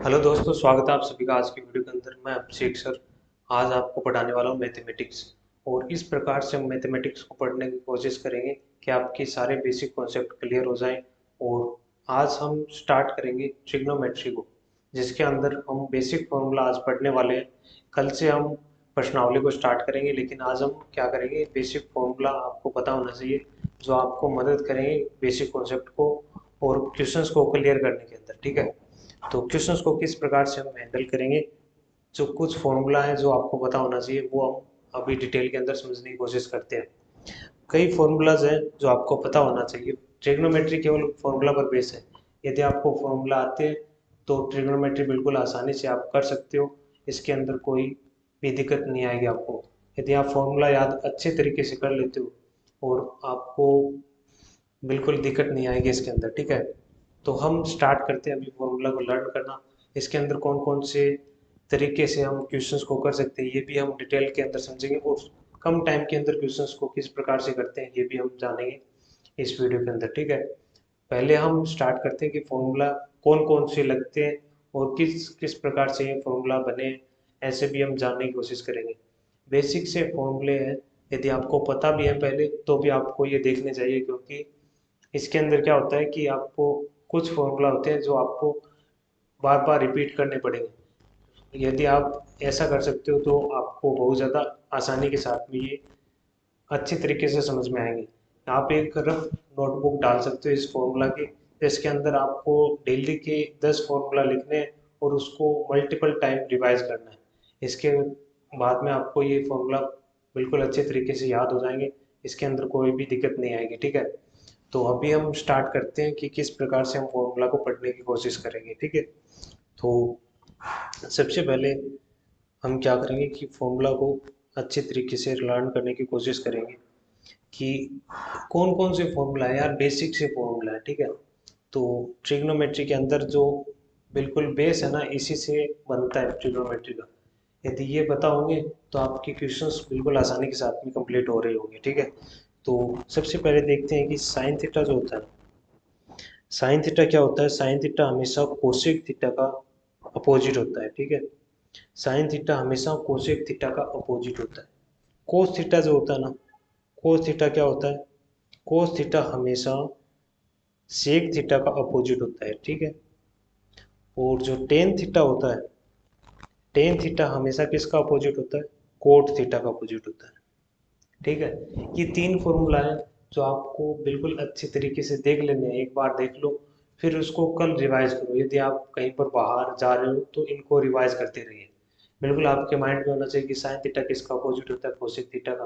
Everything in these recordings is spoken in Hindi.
हेलो दोस्तों, स्वागत है आप सभी का आज की वीडियो के अंदर। मैं अभिषेक सर आज आपको पढ़ाने वाला हूँ मैथमेटिक्स। और इस प्रकार से हम मैथमेटिक्स को पढ़ने की कोशिश करेंगे कि आपके सारे बेसिक कॉन्सेप्ट क्लियर हो जाएं। और आज हम स्टार्ट करेंगे ट्रिग्नोमेट्री को, जिसके अंदर हम बेसिक फॉर्मूला आज पढ़ने वाले हैं। कल से हम प्रश्नावली को स्टार्ट करेंगे, लेकिन आज हम क्या करेंगे, बेसिक फॉर्मूला आपको पता होना चाहिए जो आपको मदद करेंगे बेसिक कॉन्सेप्ट को और क्वेश्चंस को क्लियर करने के अंदर। ठीक है, तो क्वेश्चंस को किस प्रकार से हम हैंडल करेंगे, जो कुछ फॉर्मूला है जो आपको पता होना चाहिए वो हम अभी डिटेल के अंदर समझने की कोशिश करते हैं। कई फॉर्मूलाज हैं जो आपको पता होना चाहिए। ट्रिग्नोमेट्री केवल फॉर्मूला पर बेस है। यदि आपको फॉर्मूला आते हैं तो ट्रिग्नोमेट्री बिल्कुल आसानी से आप कर सकते हो। इसके अंदर कोई भी दिक्कत नहीं आएगी आपको, यदि आप फॉर्मूला याद अच्छे तरीके से कर लेते हो। और आपको बिल्कुल दिक्कत नहीं आएगी इसके अंदर। ठीक है, तो हम स्टार्ट करते हैं अभी फॉर्मूला को लर्न करना। इसके अंदर कौन कौन से तरीके से हम क्वेश्चंस को कर सकते हैं ये भी हम डिटेल के अंदर समझेंगे, और कम टाइम के अंदर क्वेश्चंस को किस प्रकार से करते हैं ये भी हम जानेंगे इस वीडियो के अंदर। ठीक है, पहले हम स्टार्ट करते हैं कि फॉर्मूला कौन कौन से लगते हैं और किस किस प्रकार से ये फॉर्मूला बने, ऐसे भी हम जानने की कोशिश करेंगे। बेसिक से फॉर्मूले हैं, यदि आपको पता भी है पहले तो भी आपको ये देखने चाहिए, क्योंकि इसके अंदर क्या होता है कि आपको कुछ फॉर्मूला होते हैं जो आपको बार बार रिपीट करने पड़ेंगे। यदि आप ऐसा कर सकते हो तो आपको बहुत ज़्यादा आसानी के साथ में ये अच्छी तरीके से समझ में आएंगे। आप एक रफ नोटबुक डाल सकते हो इस फॉर्मूला की, जिसके अंदर आपको डेली के 10 फॉर्मूला लिखने हैं और उसको मल्टीपल टाइम रिवाइज करना है। इसके बाद में आपको ये फॉर्मूला बिल्कुल अच्छे तरीके से याद हो जाएंगे। इसके अंदर कोई भी दिक्कत नहीं आएगी। ठीक है, तो अभी हम स्टार्ट करते हैं कि किस प्रकार से हम फॉर्मूला को पढ़ने की कोशिश करेंगे। ठीक है, तो सबसे पहले हम क्या करेंगे कि फॉर्मूला को अच्छे तरीके से लर्न करने की कोशिश करेंगे कि कौन कौन से फॉर्मूला है यार, बेसिक से फॉर्मूला है। ठीक है, तो ट्रिग्नोमेट्री के अंदर जो बिल्कुल बेस है ना, इसी से बनता है ट्रिग्नोमेट्री का। यदि ये पता होंगे तो आपके क्वेश्चंस बिल्कुल आसानी के साथ में कंप्लीट हो रहे होंगे। ठीक है, तो सबसे पहले देखते हैं कि साइन थीटा जो होता है, साइन थीटा क्या होता है। साइन थीटा हमेशा कोसेक थीटा का अपोजिट होता है। ठीक है, साइन थीटा हमेशा कोसेक थीटा का अपोजिट होता है। कोस थीटा जो होता है ना, कोस थीटा क्या होता है, कोस थीटा हमेशा सेक थीटा का अपोजिट होता है। ठीक है, और जो टेन थीटा होता है, टेन थीटा हमेशा किसका अपोजिट होता है, कोट थीटा का अपोजिट होता है। ठीक है, ये तीन फॉर्मूला है जो आपको बिल्कुल अच्छे तरीके से देख लेने हैं। एक बार देख लो, फिर उसको कल रिवाइज करो। यदि आप कहीं पर बाहर जा रहे हो तो इनको रिवाइज करते रहिए। बिल्कुल आपके माइंड में होना चाहिए कि साइन थीटा किसका अपोजिट होता है, कोसेक थीटा का।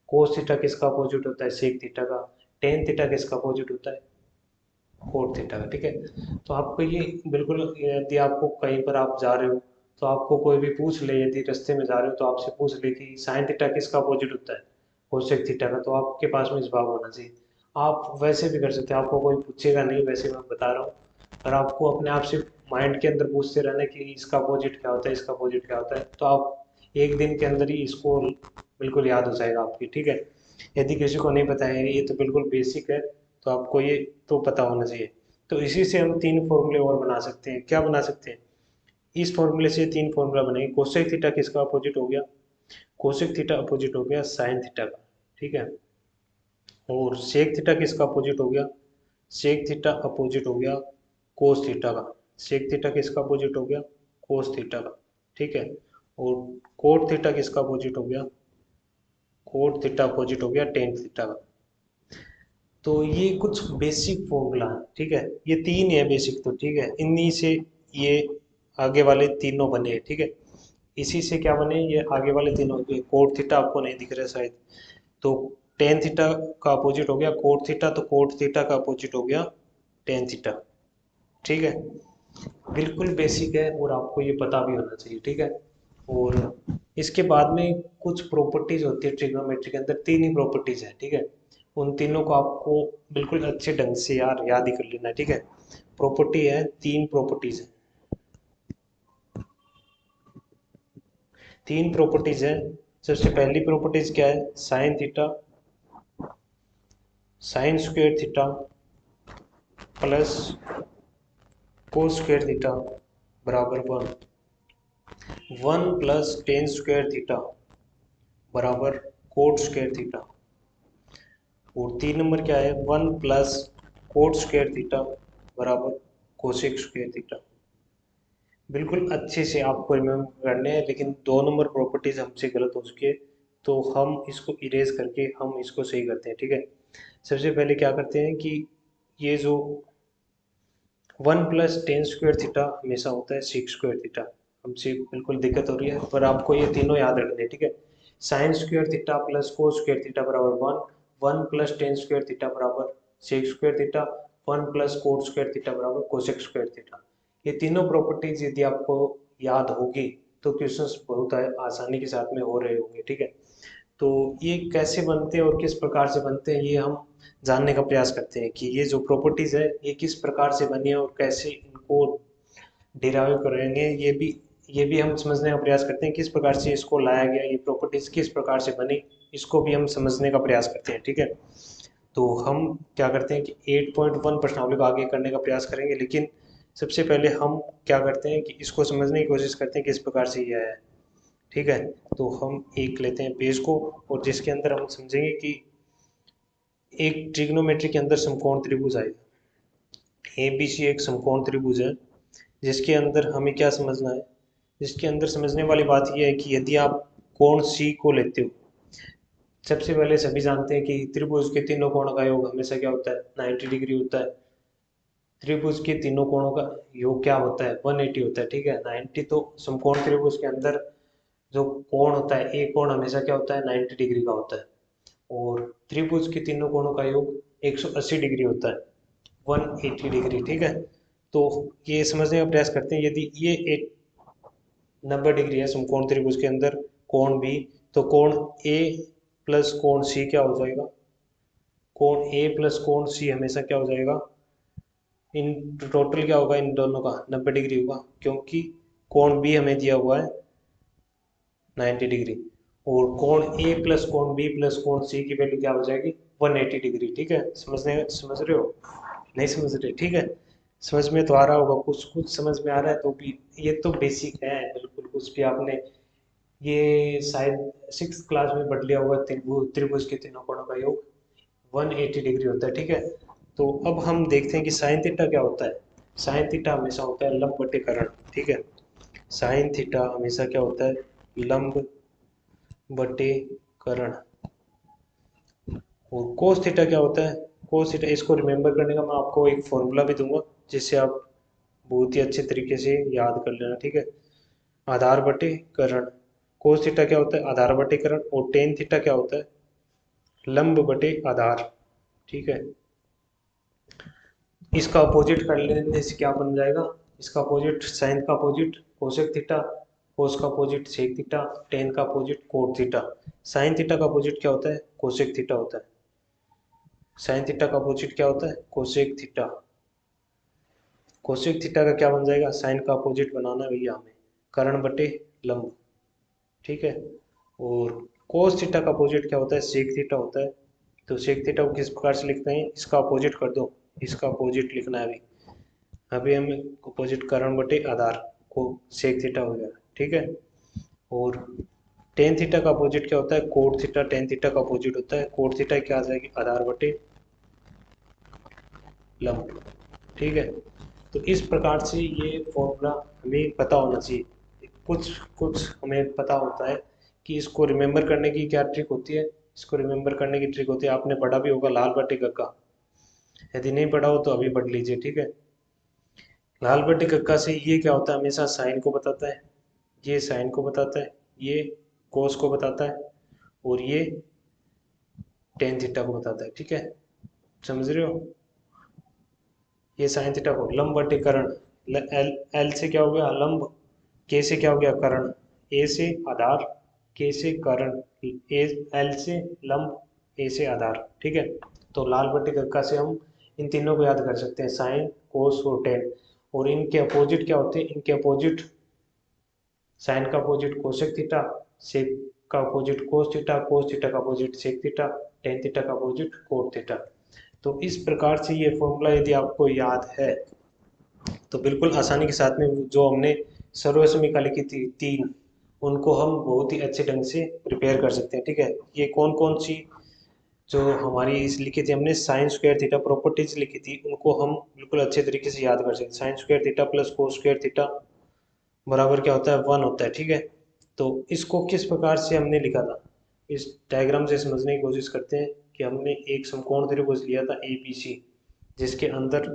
कोस थीटा किसका अपोजिट होता है, सेक थीटा का। टेन थीटा किसका अपोजिट होता है, कोट थीटा का। ठीक है, तो आपको ये बिल्कुल, यदि आपको कहीं पर आप जा रहे हो तो आपको कोई भी पूछ ले, यदि रास्ते में जा रहे हो तो आपसे पूछ ले कि साइन थीटा किसका अपोजिट होता है, कोसेक थीटा का, तो आपके पास में जवाब होना चाहिए। आप वैसे भी कर सकते हैं, आपको कोई पूछेगा नहीं, वैसे मैं बता रहा हूँ। और आपको अपने आप से माइंड के अंदर पूछते रहना कि इसका अपोजिट क्या होता है, इसका अपोजिट क्या होता है, तो आप एक दिन के अंदर ही इसको बिल्कुल याद हो जाएगा आपकी। ठीक है, यदि किसी को नहीं पता है, ये तो बिल्कुल बेसिक है, तो आपको ये तो पता होना चाहिए। तो इसी से हम तीन फॉर्मूले और बना सकते हैं। क्या बना सकते हैं, इस फॉर्मूले से तीन फॉर्मूला बनेंगे। कोसेक थीटा किसका अपोजिट हो गया, कोसेक थीटा अपोजिट हो गया साइन थीटा का। ठीक है, और सेक थीटा किसका अपोजिट हो गया, सेक थीटा अपोजिट हो गया कोस थीटा का। सेक थीटा किसका अपोजिट हो गया, कोस थीटा का। ठीक है, और कोट थीटा किसका अपोजिट हो गया, कोट थीटा अपोजिट हो गया टेन थीटा का। तो ये कुछ बेसिक फॉर्मूला है। ठीक है, ये तीन है बेसिक, तो ठीक है, इन्हीं से ये आगे वाले तीनों बने हैं। ठीक है, इसी से क्या बने, ये आगे वाले तीनों। कोट थीटा आपको नहीं दिख रहा है शायद, तो टेन थीटा का अपोजिट हो गया कोट थीटा, तो कोट थीटा का अपोजिट हो गया टेन थीटा। ठीक है, बिल्कुल बेसिक है और आपको ये पता भी होना चाहिए। ठीक है, और इसके बाद में कुछ प्रॉपर्टीज होती है ट्रिग्नोमेट्री के अंदर, तीन ही प्रॉपर्टीज है। ठीक है, उन तीनों को आपको बिल्कुल अच्छे ढंग से यार याद ही कर लेना है। ठीक है, प्रॉपर्टी है, तीन प्रॉपर्टीज है, तीन प्रॉपर्टीज है। सबसे पहली प्रॉपर्टीज क्या है, sine theta, sine square theta plus cos square theta बराबर 1 प्लस टेन स्क्वायर थीटा बराबर कोट स्क्वायर थीटा। और 3 नंबर क्या है, 1 प्लस कोट स्क्वायर थीटा बराबर कोसेक स्क्वायर थीटा। बिल्कुल अच्छे से आपको रिमेम्बर करने हैं, लेकिन 2 नंबर प्रॉपर्टीज हमसे गलत हो चुकी है, तो हम इसको इरेज करके हम इसको सही करते हैं। ठीक है, सबसे पहले क्या करते हैं कि ये जो 1 प्लस टेन स्क्वायर थीटा हमेशा होता है सिक्स स्क्वायर थीटा। हमसे बिल्कुल दिक्कत हो रही है, पर आपको ये तीनों याद रखने हैं। ठीक है, sine square theta plus cos square theta बराबर 1 प्लस टेन स्क्वायर थीटा बराबर six square theta, 1 plus coat square theta बराबर कोसेक स्क्वायर थीटा। ये तीनों प्रॉपर्टीज यदि आपको याद होगी तो क्वेश्चंस बहुत आसानी के साथ में हो रहे होंगे। ठीक है, तो ये कैसे बनते हैं और किस प्रकार से बनते हैं, ये हम जानने का प्रयास करते हैं कि ये जो प्रॉपर्टीज है ये किस प्रकार से बनी है और कैसे इनको डिराइव करेंगे। ये भी हम समझने का प्रयास करते हैं किस प्रकार से इसको लाया गया, ये प्रॉपर्टीज किस प्रकार से बनी, इसको भी हम समझने का प्रयास करते हैं। ठीक है, तो हम क्या करते हैं कि 8.1 प्रश्नावली को आगे करने का प्रयास करेंगे, लेकिन सबसे पहले हम क्या करते हैं कि इसको समझने की कोशिश करते हैं किस प्रकार से ये है। ठीक है, तो हम एक लेते हैं पेज को, और जिसके अंदर हम समझेंगे कि एक ट्रिग्नोमेट्री के अंदर समकोण त्रिभुज आएगा। ए बी सी एक समकोण त्रिभुज है, जिसके अंदर हमें क्या समझना है, जिसके अंदर समझने वाली बात यह है कि यदि आप कोण सी को लेते हो, सबसे पहले सभी जानते हैं कि त्रिभुज के तीनों कोणों का योग हमेशा क्या होता है, 90 डिग्री होता है। त्रिभुज के तीनों कोणों का योग क्या होता है, 180 होता है। ठीक है, 90 तो समकोण त्रिभुज के अंदर जो कोण होता है, एक कोण हमेशा क्या होता है, 90 डिग्री का होता है। और त्रिभुज के तीनों कोणों का योग 180 डिग्री होता है, 180 डिग्री। ठीक है, तो ये समझने का प्रयास करते हैं, यदि ये एक 90 डिग्री है समकोण त्रिभुज के अंदर कोण भी, तो कोण ए प्लस कोण सी क्या हो जाएगा, कोण ए प्लस कोण सी हमेशा क्या हो जाएगा, इन टोटल क्या होगा, इन दोनों का 90 डिग्री होगा, क्योंकि कोण बी हमें दिया हुआ है 90 डिग्री, और कोण ए प्लस कोण बी प्लस कोण सी की वैल्यू क्या हो जाएगी, 180 डिग्री। ठीक है, समझ रहे हो, नहीं समझ रहे, ठीक है, समझ में तो आ रहा होगा, कुछ कुछ समझ में आ रहा है तो भी, ये तो बेसिक है बिल्कुल, कुछ भी आपने ये शायद 6th क्लास में पढ़ लिया होगा, त्रिभुज त्रिभुज के तीनों कोणों का योग 180 डिग्री होता है। ठीक है, तो अब हम देखते हैं कि साइन थीटा क्या होता है। साइन थीटा हमेशा होता है लंब बटे कर्ण। ठीक है, साइन थीटा हमेशा क्या होता है, लंब बटे कर्ण। और कोस थीटा क्या होता है, कोस थीटा, इसको रिमेम्बर करने का मैं आपको एक फॉर्मूला भी दूंगा, जिससे आप बहुत ही अच्छे तरीके से याद कर लेना। ठीक है, आधार बटे कर्ण, कोस थीटा क्या होता है, आधार बटे कर्ण, और टेन थीटा क्या होता है, लंब बटे आधार। ठीक है, इसका अपोजिट कर लेने से क्या बन जाएगा, इसका अपोजिट साइन का अपोजिट कोसेक थीटा, कोस का अपोजिट सेक थीटा, टेन का opposite cot theta. Sine theta का अपोजिट क्या होता है, कोसेक थीटा होता है। साइन थीटा का अपोजिट क्या होता है, कोसेक थीटा। कोसेक थीटा का क्या बन जाएगा, साइन का अपोजिट बनाना है भैया हमें, कर्ण बटे लंब। ठीक है, और कोस थीटा का अपोजिट क्या होता है, सेक थीटा होता है। तो सेक थीटा को किस प्रकार से लिखते हैं, इसका अपोजिट कर दो, इसका अपोजिट लिखना है अभी। अभी हमें अपोजिट कर्ण बटे आधार को सेक थीटा हो गया। ठीक है, और टेन थीटा का अपोजिट क्या होता है, कोट थीटा। टेन थीटा का अपोजिट होता है कोट थीटा, क्या आ जाएगी, आधार बटे लंब। ठीक है, तो इस प्रकार से ये फॉर्मूला हमें पता होना चाहिए। कुछ कुछ हमें पता होता है कि इसको रिमेम्बर करने की क्या ट्रिक होती है, इसको रिमेम्बर करने की ट्रिक होती है, आपने पढ़ा भी होगा लाल बटे कक्का, यदि नहीं पढ़ा हो तो अभी पढ़ लीजिए। ठीक है, लाल बटे कक्का से ये क्या होता है, हमेशा साइन को बताता है, ये साइन को बताता है, ये कोस को बताता है, और ये टेन थीटा को बताता है। ठीक है, समझ रहे हो, ये साइन थीटा को लंब बटे कर्ण, एल एल से क्या हो गया लंब, के से क्या हो गया कर्ण, ए से आधार, के से कर्ण, ए एल से लंब, ए से आधार। ठीक है, तो लाल बटे कक्का से हम इन तीनों को याद कर सकते हैं, साइन कोस और टेन। और इनके अपोजिट क्या होते हैं, इनके अपोजिट साइन का अपोजिट कोसेक थीटा, सेक का अपोजिट कोस थीटा का opposite sec theta, tan theta का अपोजिट कोट थीटा। तो इस प्रकार से ये फॉर्मूला यदि आपको याद है तो बिल्कुल आसानी के साथ में जो हमने सर्व समीकरण लिखी थी तीन, उनको हम बहुत ही अच्छे ढंग से प्रिपेयर कर सकते हैं। ठीक है, ये कौन कौन सी जो हमारी इस लिखी थी हमने साइन स्क्वायर थीटा प्रॉपर्टीज लिखी थी, उनको हम बिल्कुल अच्छे तरीके से याद कर सकते हैं। Sine square theta plus cos square theta बराबर क्या होता है, वन होता है। ठीक है, तो इसको किस प्रकार से हमने लिखा था, इस डायग्राम से समझने की कोशिश करते हैं कि हमने एक समकोण त्रिभुज लिया था ए बी सी, जिसके अंदर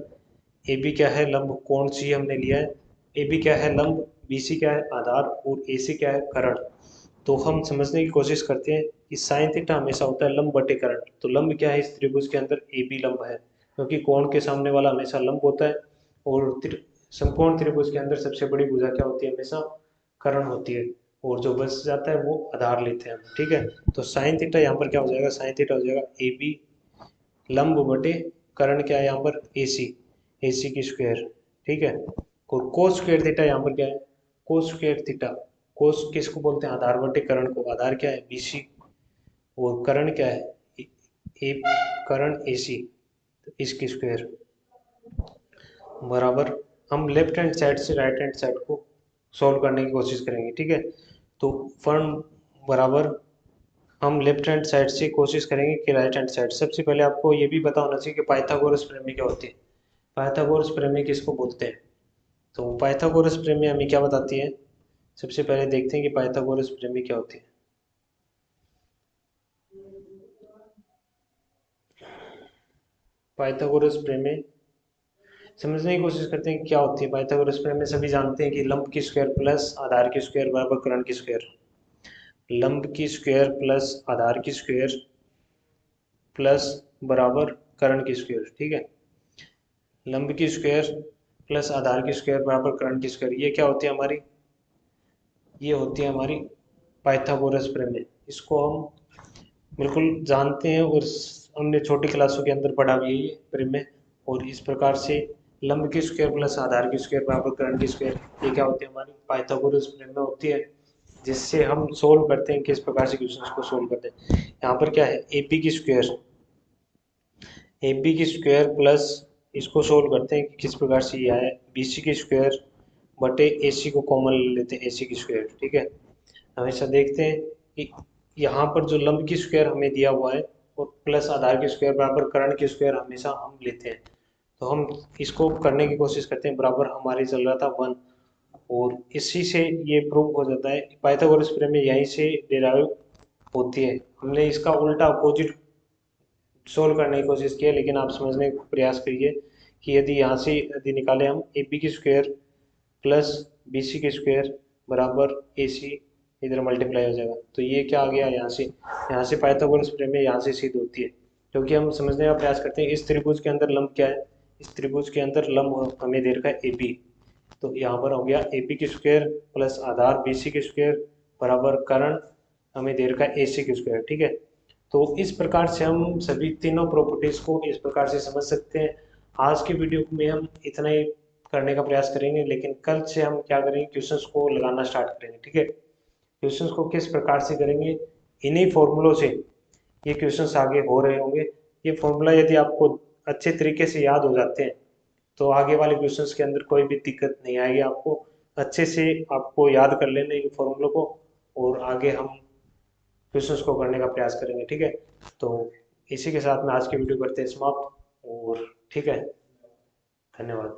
ए बी क्या है, लंब, कोण सी हमने लिया है, ए बी क्या है लंब, बी सी क्या है आधार, और ए सी क्या है कर्ण। तो हम समझने की कोशिश करते हैं कि साइन थीटा हमेशा होता है लंब बटे कर्ण। तो लंब क्या है इस त्रिभुज के अंदर, ए बी लंब है, क्योंकि कोण के सामने वाला हमेशा लंब होता है। और समकोण त्रिभुज के अंदर सबसे बड़ी भुजा क्या होती है, हमेशा कर्ण होती है, और जो बच जाता है वो आधार लेते हैं हम। ठीक है, तो साइन थीटा यहाँ पर क्या हो जाएगा, साइन थीटा हो जाएगा ए बी लंब बटे कर्ण क्या है यहाँ पर, ए सी की स्क्वायर। ठीक है, और कोस स्क्वायर थीटा यहाँ पर क्या है, कोस स्क्वायर थीटा, कोस किसको बोलते हैं, आधार बटे कर्ण को, आधार क्या है बी सी, और कर्ण क्या है ए, कर्ण ए सी, तो इसकी स्क्वायर बराबर, हम लेफ्ट हैंड साइड से राइट हैंड साइड को सॉल्व करने की कोशिश करेंगे। ठीक है, तो फर्म बराबर हम लेफ्ट हैंड साइड से कोशिश करेंगे कि राइट हैंड साइड। सबसे पहले आपको ये भी पता होना चाहिए कि पाइथागोरस प्रमेय क्या होती है। पाइथागोरस प्रमेय किसको बोलते हैं, तो पाइथागोरस प्रमेय हमें क्या बताती है, सबसे पहले देखते हैं कि पाइथागोरस प्रमेय क्या होती है। पाइथागोरस प्रमेय समझने की कोशिश करते हैं कि क्या होती है। पाइथागोरस प्रमेय सभी जानते हैं कि लंब की स्क्वायर प्लस आधार की स्क्वायर बराबर कर्ण की स्क्वायर, लंब की स्क्वायर प्लस आधार की स्क्वायर प्लस बराबर कर्ण की स्क्वायर। ठीक है, लंब की स्क्वायर प्लस आधार की स्क्वायर बराबर कर्ण की स्क्वायर, ये क्या होती है हमारी, ये होती है हमारी पाइथागोरस प्रमेय। इसको हम बिल्कुल जानते हैं और हमने छोटी क्लासों के अंदर पढ़ा भी है ये प्रमेय। और इस प्रकार से लंब की स्क्वायर प्लस आधार की स्क्वायर बराबर कर्ण की स्क्वायर, ये क्या होती है हमारी पाइथागोरस प्रमेय होती है, जिससे हम सोल्व करते हैं, किस प्रकार से क्वेश्चंस को सोल्व करते हैं। यहाँ पर क्या है, ए बी की स्क्वायर, ए बी की स्क्वायर प्लस इसको सोल्व करते हैं कि किस प्रकार से ये आया, बी सी की स्क्वायर बटे ए सी को कॉमन ले लेते हैं, ए सी की स्क्वायर। ठीक है, हमेशा देखते हैं कि यहाँ पर जो लंब की स्क्वायर हमें दिया हुआ है और प्लस आधार की स्क्वायर बराबर कर्ण की स्क्वायर हमेशा हम लेते हैं। तो हम इसको करने की कोशिश करते हैं, बराबर हमारे चल रहा था वन, और इसी से ये प्रूव हो जाता है। पाइथागोरस प्रमेय यहीं से डिराइव होती है। हमने इसका उल्टा अपोजिट सोल्व करने की कोशिश की है, लेकिन आप समझने का प्रयास करिए कि यदि यहाँ से यदि निकाले हम ए बी की स्क्वायर प्लस बी सी की स्क्वायर बराबर ए सी, इधर मल्टीप्लाई हो जाएगा, तो ये क्या आ गया, यहाँ से पाइथागोरस प्रमेय यहाँ से सिद्ध होती है। क्योंकि हम समझने का प्रयास करते हैं इस त्रिभुज के अंदर लंब क्या है, इस त्रिभुज के अंदर लंब हमें दे रखा है ए बी, तो यहाँ पर हो गया ए बी की स्क्वायर प्लस आधार बी सी की स्क्वायर बराबर कर्ण हमें दे रखा है ए सी की स्क्वायर। ठीक है, तो इस प्रकार से हम सभी तीनों प्रॉपर्टीज को इस प्रकार से समझ सकते हैं। आज की वीडियो में हम इतना ही करने का प्रयास करेंगे, लेकिन कल से हम क्या करेंगे, क्वेश्चंस को लगाना स्टार्ट करेंगे। ठीक है, क्वेश्चंस को किस प्रकार से करेंगे, इन्हीं फॉर्मूलों से ये क्वेश्चंस आगे हो रहे होंगे। ये फॉर्मूला यदि आपको अच्छे तरीके से याद हो जाते हैं तो आगे वाले क्वेश्चंस के अंदर कोई भी दिक्कत नहीं आएगी आपको। अच्छे से आपको याद कर लेना इन फॉर्मूलों को, और आगे हम क्वेश्चंस को करने का प्रयास करेंगे। ठीक है, तो इसी के साथ में आज की वीडियो करते हैं समाप्त, और ठीक है, धन्यवाद।